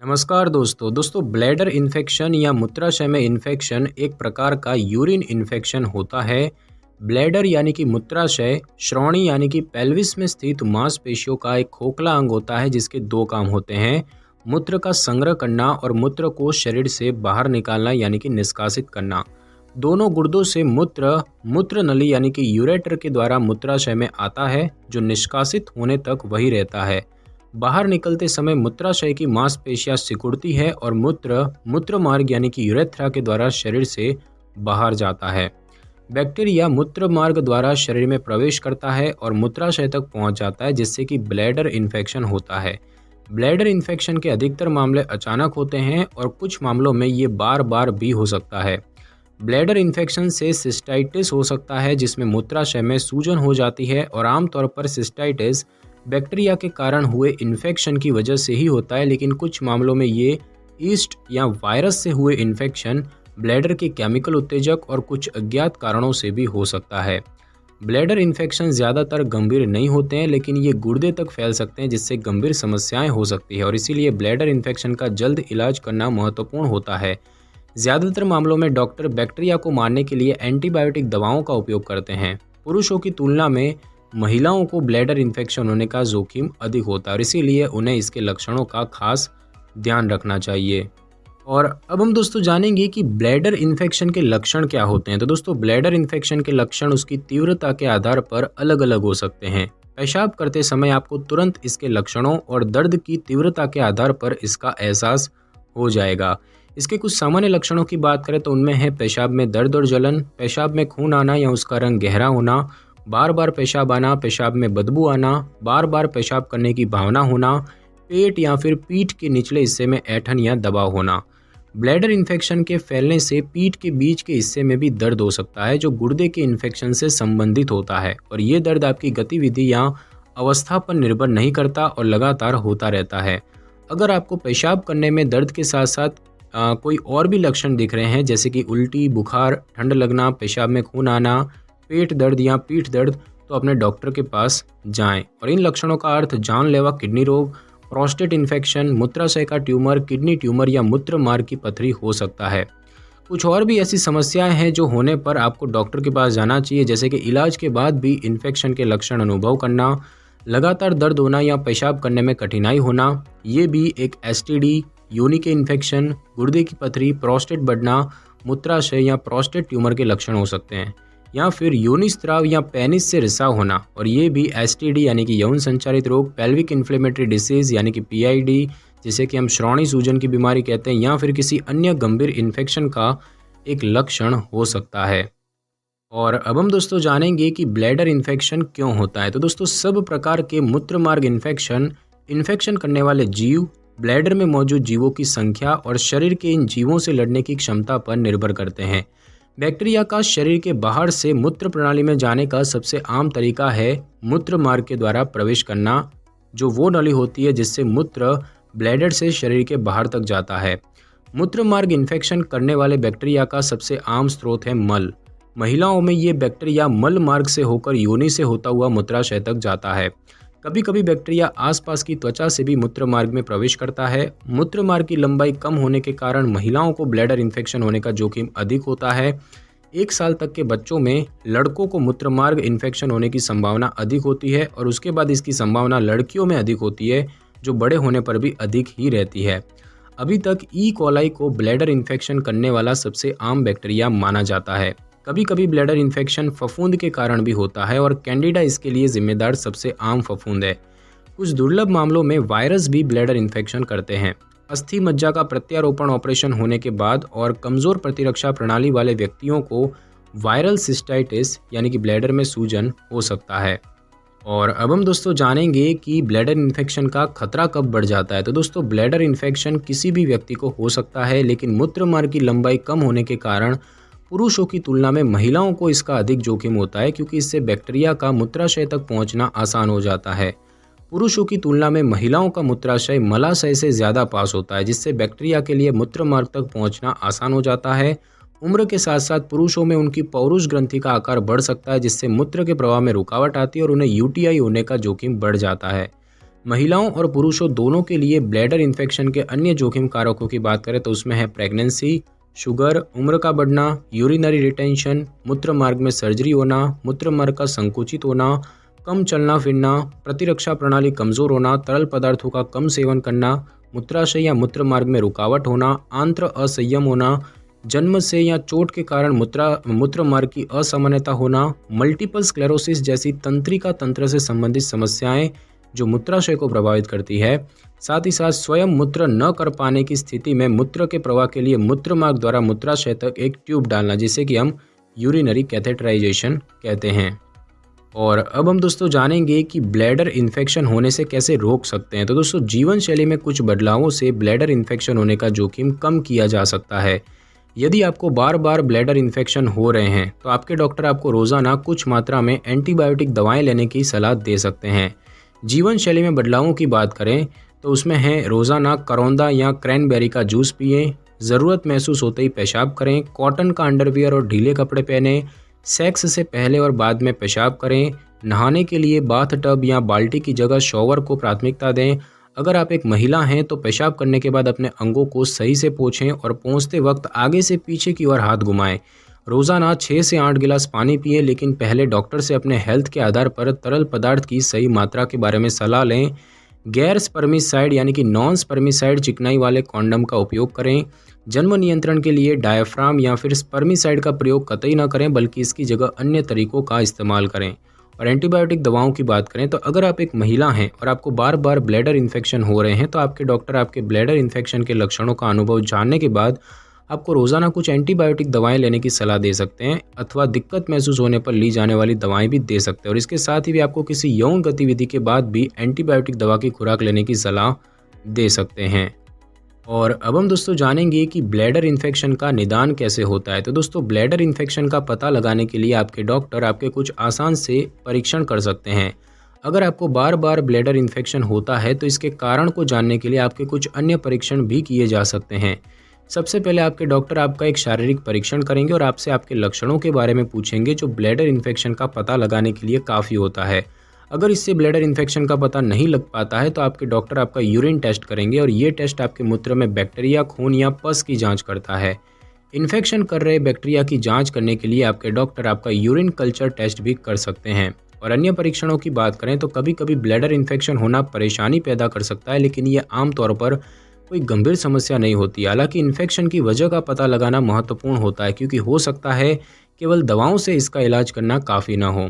नमस्कार दोस्तों bladder infection या मूत्राशय में इन्फेक्शन एक प्रकार का यूरिन इन्फेक्शन होता है। ब्लैडर यानी कि मूत्राशय श्रोणि यानी कि पेल्विस में स्थित मांसपेशियों का एक खोखला अंग होता है जिसके दो काम होते हैं, मूत्र का संग्रह करना और मूत्र को शरीर से बाहर निकालना यानी कि निष्कासित करना। दोनों गुर्दों से मूत्र नली यानी कि यूरेटर के द्वारा मूत्राशय में आता है जो निष्कासित होने तक वही रहता है। बाहर निकलते समय मूत्राशय की मांसपेशियां सिकुड़ती है और मूत्र मार्ग यानी कि यूरेथ्रा के द्वारा शरीर से बाहर जाता है। बैक्टीरिया मूत्र मार्ग द्वारा शरीर में प्रवेश करता है और मूत्राशय तक पहुंच जाता है जिससे कि ब्लैडर इन्फेक्शन होता है। ब्लैडर इन्फेक्शन के अधिकतर मामले अचानक होते हैं और कुछ मामलों में ये बार बार भी हो सकता है। ब्लैडर इन्फेक्शन से सिस्टाइटिस हो सकता है जिसमें मूत्राशय में सूजन हो जाती है और आमतौर पर सिस्टाइटिस बैक्टीरिया के कारण हुए इन्फेक्शन की वजह से ही होता है, लेकिन कुछ मामलों में ये ईस्ट या वायरस से हुए इन्फेक्शन, ब्लैडर के केमिकल उत्तेजक और कुछ अज्ञात कारणों से भी हो सकता है। ब्लैडर इन्फेक्शन ज़्यादातर गंभीर नहीं होते हैं लेकिन ये गुर्दे तक फैल सकते हैं जिससे गंभीर समस्याएं हो सकती है और इसीलिए ब्लैडर इन्फेक्शन का जल्द इलाज करना महत्वपूर्ण होता है। ज़्यादातर मामलों में डॉक्टर बैक्टीरिया को मारने के लिए एंटीबायोटिक दवाओं का उपयोग करते हैं। पुरुषों की तुलना में महिलाओं को ब्लैडर इन्फेक्शन होने का जोखिम अधिक होता है और इसीलिए उन्हें इसके लक्षणों का खास ध्यान रखना चाहिए। और अब हम दोस्तों जानेंगे कि ब्लैडर इन्फेक्शन के लक्षण क्या होते हैं। तो दोस्तों ब्लैडर इन्फेक्शन के लक्षण उसकी तीव्रता के आधार पर अलग अलग हो सकते हैं। पेशाब करते समय आपको तुरंत इसके लक्षणों और दर्द की तीव्रता के आधार पर इसका एहसास हो जाएगा। इसके कुछ सामान्य लक्षणों की बात करें तो उनमें है पेशाब में दर्द और जलन, पेशाब में खून आना या उसका रंग गहरा होना, बार बार पेशाब आना, पेशाब में बदबू आना, बार बार पेशाब करने की भावना होना, पेट या फिर पीठ के निचले हिस्से में ऐंठन या दबाव होना। ब्लैडर इन्फेक्शन के फैलने से पीठ के बीच के हिस्से में भी दर्द हो सकता है जो गुर्दे के इन्फेक्शन से संबंधित होता है और ये दर्द आपकी गतिविधि या अवस्था पर निर्भर नहीं करता और लगातार होता रहता है। अगर आपको पेशाब करने में दर्द के साथ साथ कोई और भी लक्षण दिख रहे हैं जैसे कि उल्टी, बुखार, ठंड लगना, पेशाब में खून आना, पेट दर्द या पीठ दर्द, तो अपने डॉक्टर के पास जाएं। और इन लक्षणों का अर्थ जानलेवा किडनी रोग, प्रोस्टेट इन्फेक्शन, मूत्राशय का ट्यूमर, किडनी ट्यूमर या मूत्र मार्ग की पथरी हो सकता है। कुछ और भी ऐसी समस्याएं हैं जो होने पर आपको डॉक्टर के पास जाना चाहिए, जैसे कि इलाज के बाद भी इन्फेक्शन के लक्षण अनुभव करना, लगातार दर्द होना या पेशाब करने में कठिनाई होना, ये भी एक एसटीडी, योनि के इन्फेक्शन, गुर्दे की पथरी, प्रोस्टेट बढ़ना, मूत्राशय या प्रोस्टेट ट्यूमर के लक्षण हो सकते हैं। या फिर योनि स्त्राव या पेनिस से रिसाव होना और ये भी एसटीडी यानी कि यौन संचारित रोग, पेल्विक इन्फ्लेमेटरी डिसीज यानी कि पीआईडी जिसे कि हम श्रोणि सूजन की बीमारी कहते हैं, या फिर किसी अन्य गंभीर इन्फेक्शन का एक लक्षण हो सकता है। और अब हम दोस्तों जानेंगे कि ब्लैडर इन्फेक्शन क्यों होता है। तो दोस्तों सब प्रकार के मूत्र मार्ग इन्फेक्शन करने वाले जीव ब्लैडर में मौजूद जीवों की संख्या और शरीर के इन जीवों से लड़ने की क्षमता पर निर्भर करते हैं। बैक्टीरिया का शरीर के बाहर से मूत्र प्रणाली में जाने का सबसे आम तरीका है मूत्र मार्ग के द्वारा प्रवेश करना, जो वो नली होती है जिससे मूत्र ब्लैडर से शरीर के बाहर तक जाता है। मूत्र मार्ग इन्फेक्शन करने वाले बैक्टीरिया का सबसे आम स्रोत है मल। महिलाओं में ये बैक्टीरिया मल मार्ग से होकर योनि से होता हुआ मूत्राशय तक जाता है। कभी कभी बैक्टीरिया आसपास की त्वचा से भी मूत्र मार्ग में प्रवेश करता है। मूत्र मार्ग की लंबाई कम होने के कारण महिलाओं को ब्लैडर इन्फेक्शन होने का जोखिम अधिक होता है। 1 साल तक के बच्चों में लड़कों को मूत्र मार्ग इन्फेक्शन होने की संभावना अधिक होती है और उसके बाद इसकी संभावना लड़कियों में अधिक होती है जो बड़े होने पर भी अधिक ही रहती है। अभी तक ई कोलाई को ब्लैडर इन्फेक्शन करने वाला सबसे आम बैक्टीरिया माना जाता है। कभी कभी ब्लैडर इन्फेक्शन फफूंद के कारण भी होता है और कैंडिडा इसके लिए जिम्मेदार सबसे आम फफूंद है। कुछ दुर्लभ मामलों में वायरस भी ब्लैडर इन्फेक्शन करते हैं। अस्थि मज्जा का प्रत्यारोपण ऑपरेशन होने के बाद और कमजोर प्रतिरक्षा प्रणाली वाले व्यक्तियों को वायरल सिस्टाइटिस यानी कि ब्लैडर में सूजन हो सकता है। और अब हम दोस्तों जानेंगे कि ब्लैडर इन्फेक्शन का खतरा कब बढ़ जाता है। तो दोस्तों ब्लैडर इन्फेक्शन किसी भी व्यक्ति को हो सकता है, लेकिन मूत्र मार्ग की लंबाई कम होने के कारण पुरुषों की तुलना में महिलाओं को इसका अधिक जोखिम होता है क्योंकि इससे बैक्टीरिया का मूत्राशय तक पहुंचना आसान हो जाता है। पुरुषों की तुलना में महिलाओं का मूत्राशय मलाशय से ज़्यादा पास होता है जिससे बैक्टीरिया के लिए मूत्र मार्ग तक पहुंचना आसान हो जाता है। उम्र के साथ साथ पुरुषों में उनकी पौरुष ग्रंथि का आकार बढ़ सकता है जिससे मूत्र के प्रवाह में रुकावट आती है और उन्हें यूटीआई होने का जोखिम बढ़ जाता है। महिलाओं और पुरुषों दोनों के लिए ब्लैडर इन्फेक्शन के अन्य जोखिम कारकों की बात करें तो उसमें है प्रेगनेंसी, शुगर, उम्र का बढ़ना, यूरिनरी रिटेंशन, मूत्र मार्ग में सर्जरी होना, मूत्र मार्ग का संकुचित होना, कम चलना फिरना, प्रतिरक्षा प्रणाली कमज़ोर होना, तरल पदार्थों का कम सेवन करना, मूत्राशय या मूत्र मार्ग में रुकावट होना, आंत्र असंयम होना, जन्म से या चोट के कारण मूत्र मार्ग की असामान्यता होना, मल्टीपल स्क्लेरोसिस जैसी तंत्रिका तंत्र से संबंधित समस्याएं जो मूत्राशय को प्रभावित करती है। साथ ही साथ स्वयं मूत्र न कर पाने की स्थिति में मूत्र के प्रवाह के लिए मूत्र मार्ग द्वारा मूत्राशय तक एक ट्यूब डालना, जिसे कि हम यूरिनरी कैथेटराइजेशन कहते हैं। और अब हम दोस्तों जानेंगे कि ब्लैडर इन्फेक्शन होने से कैसे रोक सकते हैं। तो दोस्तों जीवन शैली में कुछ बदलावों से ब्लैडर इन्फेक्शन होने का जोखिम कम किया जा सकता है। यदि आपको बार बार ब्लैडर इन्फेक्शन हो रहे हैं तो आपके डॉक्टर आपको रोज़ाना कुछ मात्रा में एंटीबायोटिक दवाएं लेने की सलाह दे सकते हैं। जीवन शैली में बदलावों की बात करें तो उसमें है रोज़ाना करौंदा या क्रैनबेरी का जूस पिएं, ज़रूरत महसूस होते ही पेशाब करें, कॉटन का अंडरवियर और ढीले कपड़े पहनें, सेक्स से पहले और बाद में पेशाब करें, नहाने के लिए बाथ टब या बाल्टी की जगह शॉवर को प्राथमिकता दें। अगर आप एक महिला हैं तो पेशाब करने के बाद अपने अंगों को सही से पोंछें और पोंछते वक्त आगे से पीछे की ओर हाथ घुमाएं। रोज़ाना 6 से 8 गिलास पानी पिएं, लेकिन पहले डॉक्टर से अपने हेल्थ के आधार पर तरल पदार्थ की सही मात्रा के बारे में सलाह लें। गैर स्पर्मिसाइड यानी कि नॉन स्पर्मिसाइड चिकनाई वाले कॉन्डम का उपयोग करें। जन्म नियंत्रण के लिए डायफ्राम या फिर स्पर्मिसाइड का प्रयोग कतई न करें, बल्कि इसकी जगह अन्य तरीकों का इस्तेमाल करें। और एंटीबायोटिक दवाओं की बात करें तो अगर आप एक महिला हैं और आपको बार बार ब्लैडर इन्फेक्शन हो रहे हैं तो आपके डॉक्टर आपके ब्लैडर इन्फेक्शन के लक्षणों का अनुभव जानने के बाद आपको रोज़ाना कुछ एंटीबायोटिक दवाएं लेने की सलाह दे सकते हैं, अथवा दिक्कत महसूस होने पर ली जाने वाली दवाएं भी दे सकते हैं। और इसके साथ ही भी आपको किसी यौन गतिविधि के बाद भी एंटीबायोटिक दवा की खुराक लेने की सलाह दे सकते हैं। और अब हम दोस्तों जानेंगे कि ब्लैडर इन्फेक्शन का निदान कैसे होता है। तो दोस्तों ब्लैडर इन्फेक्शन का पता लगाने के लिए आपके डॉक्टर आपके कुछ आसान से परीक्षण कर सकते हैं। अगर आपको बार बार ब्लैडर इन्फेक्शन होता है तो इसके कारण को जानने के लिए आपके कुछ अन्य परीक्षण भी किए जा सकते हैं। सबसे पहले आपके डॉक्टर आपका एक शारीरिक परीक्षण करेंगे और आपसे आपके लक्षणों के बारे में पूछेंगे, जो ब्लैडर इन्फेक्शन का पता लगाने के लिए काफ़ी होता है। अगर इससे ब्लैडर इन्फेक्शन का पता नहीं लग पाता है तो आपके डॉक्टर आपका यूरिन टेस्ट करेंगे और ये टेस्ट आपके मूत्र में बैक्टीरिया, खून या पस की जांच करता है। इन्फेक्शन कर रहे बैक्टीरिया की जांच करने के लिए आपके डॉक्टर आपका यूरिन कल्चर टेस्ट भी कर सकते हैं। और अन्य परीक्षणों की बात करें तो कभी कभी ब्लैडर इन्फेक्शन होना परेशानी पैदा कर सकता है, लेकिन ये आमतौर पर कोई गंभीर समस्या नहीं होती। हालांकि इन्फेक्शन की वजह का पता लगाना महत्वपूर्ण होता है, क्योंकि हो सकता है केवल दवाओं से इसका इलाज करना काफ़ी ना हो।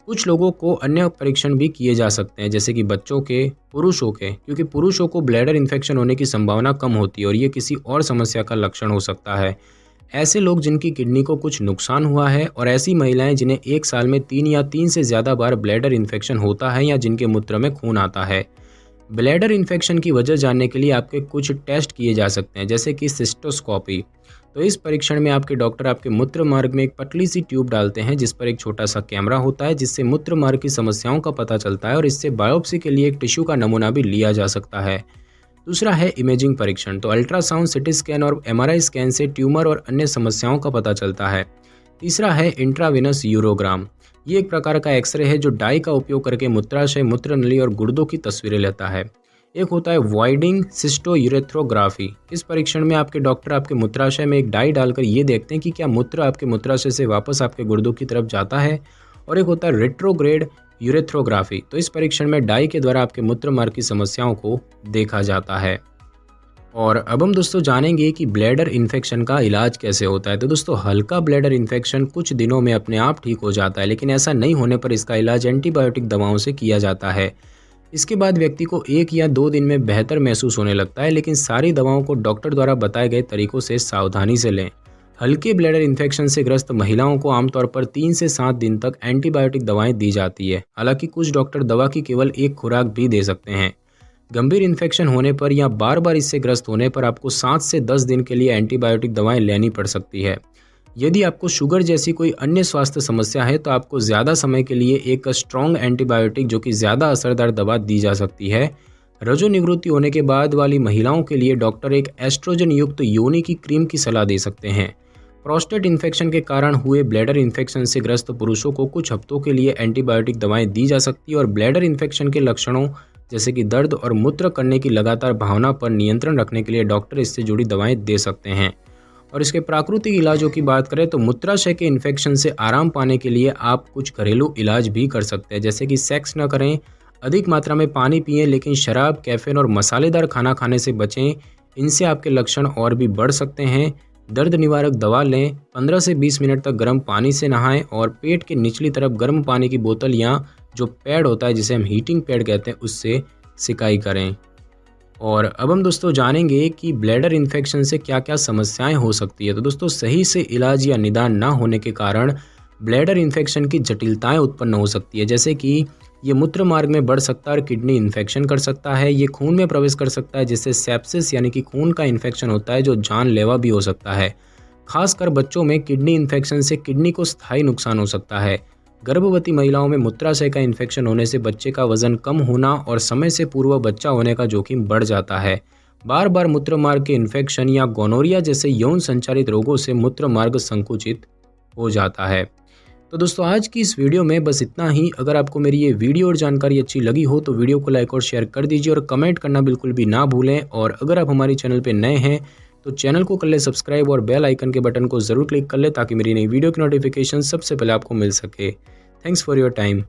कुछ लोगों को अन्य परीक्षण भी किए जा सकते हैं, जैसे कि बच्चों के, पुरुषों के, क्योंकि पुरुषों को ब्लैडर इन्फेक्शन होने की संभावना कम होती है और ये किसी और समस्या का लक्षण हो सकता है। ऐसे लोग जिनकी किडनी को कुछ नुकसान हुआ है और ऐसी महिलाएं जिन्हें एक साल में 3 या 3 से ज़्यादा बार ब्लैडर इन्फेक्शन होता है या जिनके मूत्र में खून आता है। ब्लैडर इन्फेक्शन की वजह जानने के लिए आपके कुछ टेस्ट किए जा सकते हैं, जैसे कि सिस्टोस्कोपी। तो इस परीक्षण में आपके डॉक्टर आपके मूत्र मार्ग में एक पतली सी ट्यूब डालते हैं जिस पर एक छोटा सा कैमरा होता है, जिससे मूत्र मार्ग की समस्याओं का पता चलता है और इससे बायोप्सी के लिए एक टिश्यू का नमूना भी लिया जा सकता है। दूसरा है इमेजिंग परीक्षण। तो अल्ट्रासाउंड, सिटी स्कैन और MRI स्कैन से ट्यूमर और अन्य समस्याओं का पता चलता है। तीसरा है इंट्रावेनस यूरोग्राम। ये एक प्रकार का एक्सरे है जो डाई का उपयोग करके मूत्राशय, मूत्रनली और गुर्दों की तस्वीरें लेता है। एक होता है वॉइडिंग सिस्टोयूरेथ्रोग्राफी। इस परीक्षण में आपके डॉक्टर आपके मूत्राशय में एक डाई डालकर ये देखते हैं कि क्या मूत्र आपके मूत्राशय से वापस आपके गुर्दों की तरफ जाता है। और एक होता है रेट्रोग्रेड यूरेथ्रोग्राफी। तो इस परीक्षण में डाई के द्वारा आपके मूत्र मार्ग की समस्याओं को देखा जाता है। और अब हम दोस्तों जानेंगे कि ब्लैडर इन्फेक्शन का इलाज कैसे होता है। तो दोस्तों हल्का ब्लैडर इन्फेक्शन कुछ दिनों में अपने आप ठीक हो जाता है, लेकिन ऐसा नहीं होने पर इसका इलाज एंटीबायोटिक दवाओं से किया जाता है। इसके बाद व्यक्ति को 1 या 2 दिन में बेहतर महसूस होने लगता है, लेकिन सारी दवाओं को डॉक्टर द्वारा बताए गए तरीकों से सावधानी से लें। हल्के ब्लैडर इन्फेक्शन से ग्रस्त महिलाओं को आमतौर पर 3 से 7 दिन तक एंटीबायोटिक दवाएं दी जाती है। हालांकि कुछ डॉक्टर दवा की केवल एक खुराक भी दे सकते हैं। गंभीर इन्फेक्शन होने पर या बार बार इससे ग्रस्त होने पर आपको 7 से 10 दिन के लिए एंटीबायोटिक दवाएं लेनी पड़ सकती है। यदि आपको शुगर जैसी कोई अन्य स्वास्थ्य समस्या है तो आपको ज़्यादा समय के लिए एक स्ट्रॉन्ग एंटीबायोटिक, जो कि ज़्यादा असरदार दवा दी जा सकती है। रजोनिवृत्ति होने के बाद वाली महिलाओं के लिए डॉक्टर एक एस्ट्रोजन युक्त योनि की क्रीम की सलाह दे सकते हैं। प्रोस्टेट इन्फेक्शन के कारण हुए ब्लैडर इन्फेक्शन से ग्रस्त पुरुषों को कुछ हफ्तों के लिए एंटीबायोटिक दवाएं दी जा सकती है और ब्लैडर इन्फेक्शन के लक्षणों जैसे कि दर्द और मूत्र करने की लगातार भावना पर नियंत्रण रखने के लिए डॉक्टर इससे जुड़ी दवाएं दे सकते हैं। और इसके प्राकृतिक इलाजों की बात करें तो मूत्राशय के इन्फेक्शन से आराम पाने के लिए आप कुछ घरेलू इलाज भी कर सकते हैं, जैसे कि सेक्स न करें, अधिक मात्रा में पानी पिएं, लेकिन शराब, कैफीन और मसालेदार खाना खाने से बचें। इनसे आपके लक्षण और भी बढ़ सकते हैं। दर्द निवारक दवा लें, 15 से 20 मिनट तक गर्म पानी से नहाएं और पेट के निचली तरफ गर्म पानी की बोतल या जो पैड होता है जिसे हम हीटिंग पैड कहते हैं उससे सिकाई करें। और अब हम दोस्तों जानेंगे कि ब्लैडर इन्फेक्शन से क्या क्या समस्याएं हो सकती है। तो दोस्तों सही से इलाज या निदान ना होने के कारण ब्लैडर इन्फेक्शन की जटिलताएं उत्पन्न हो सकती है, जैसे कि ये मूत्र मार्ग में बढ़ सकता है और किडनी इन्फेक्शन कर सकता है। ये खून में प्रवेश कर सकता है जिससे सेप्सिस यानी कि खून का इन्फेक्शन होता है जो जानलेवा भी हो सकता है। खासकर बच्चों में किडनी इन्फेक्शन से किडनी को स्थायी नुकसान हो सकता है। गर्भवती महिलाओं में मूत्राशय का इन्फेक्शन होने से बच्चे का वजन कम होना और समय से पूर्व बच्चा होने का जोखिम बढ़ जाता है। बार बार मूत्र मार्ग के इन्फेक्शन या गोनोरिया जैसे यौन संचारित रोगों से मूत्र मार्ग संकुचित हो जाता है। तो दोस्तों आज की इस वीडियो में बस इतना ही। अगर आपको मेरी ये वीडियो और जानकारी अच्छी लगी हो तो वीडियो को लाइक और शेयर कर दीजिए और कमेंट करना बिल्कुल भी ना भूलें। और अगर आप हमारे चैनल पर नए हैं तो चैनल को कर ले सब्सक्राइब और बेल आइकन के बटन को ज़रूर क्लिक कर ले ताकि मेरी नई वीडियो की नोटिफिकेशन सबसे पहले आपको मिल सके। Thanks for your time.